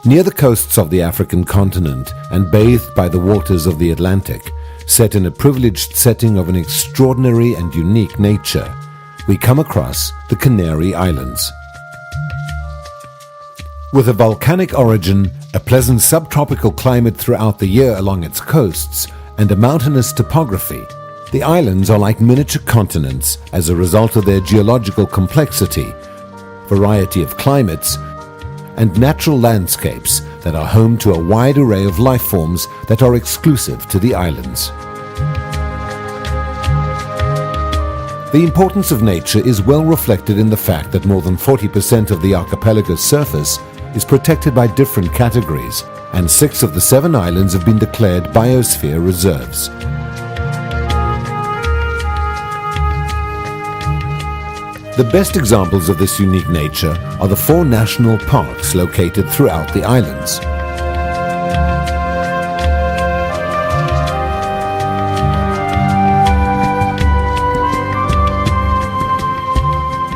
Near the coasts of the African continent and bathed by the waters of the Atlantic, set in a privileged setting of an extraordinary and unique nature, we come across the Canary Islands. With a volcanic origin, a pleasant subtropical climate throughout the year along its coasts, and a mountainous topography, the islands are like miniature continents as a result of their geological complexity, variety of climates, and natural landscapes that are home to a wide array of life forms that are exclusive to the islands. The importance of nature is well reflected in the fact that more than 40% of the archipelago's surface is protected by different categories, and 6 of the 7 islands have been declared biosphere reserves. The best examples of this unique nature are the 4 national parks located throughout the islands.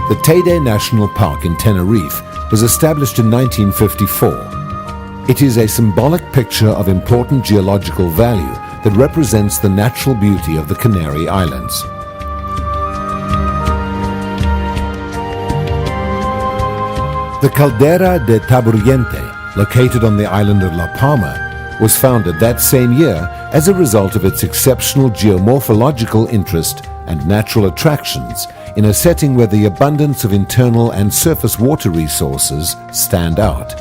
The Teide National Park in Tenerife was established in 1954. It is a symbolic picture of important geological value that represents the natural beauty of the Canary Islands. The Caldera de Taburiente, located on the island of La Palma, was founded that same year as a result of its exceptional geomorphological interest and natural attractions in a setting where the abundance of internal and surface water resources stand out.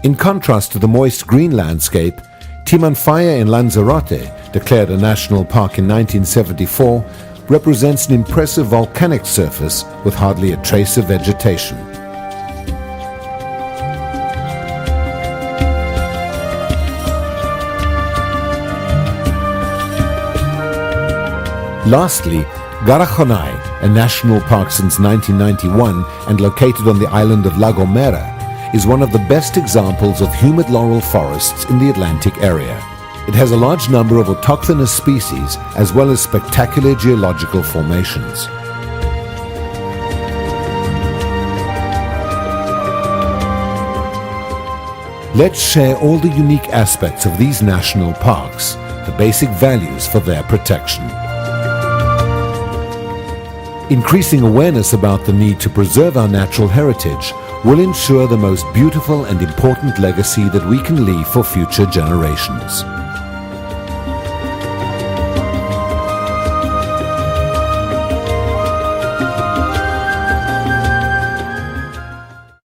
In contrast to the moist green landscape, Timanfaya in Lanzarote, declared a national park in 1974, represents an impressive volcanic surface with hardly a trace of vegetation. Lastly, Garajonay, a national park since 1991 and located on the island of La Gomera, is one of the best examples of humid laurel forests in the Atlantic area. It has a large number of autochthonous species as well as spectacular geological formations. Let's share all the unique aspects of these national parks, the basic values for their protection. Increasing awareness about the need to preserve our natural heritage will ensure the most beautiful and important legacy that we can leave for future generations.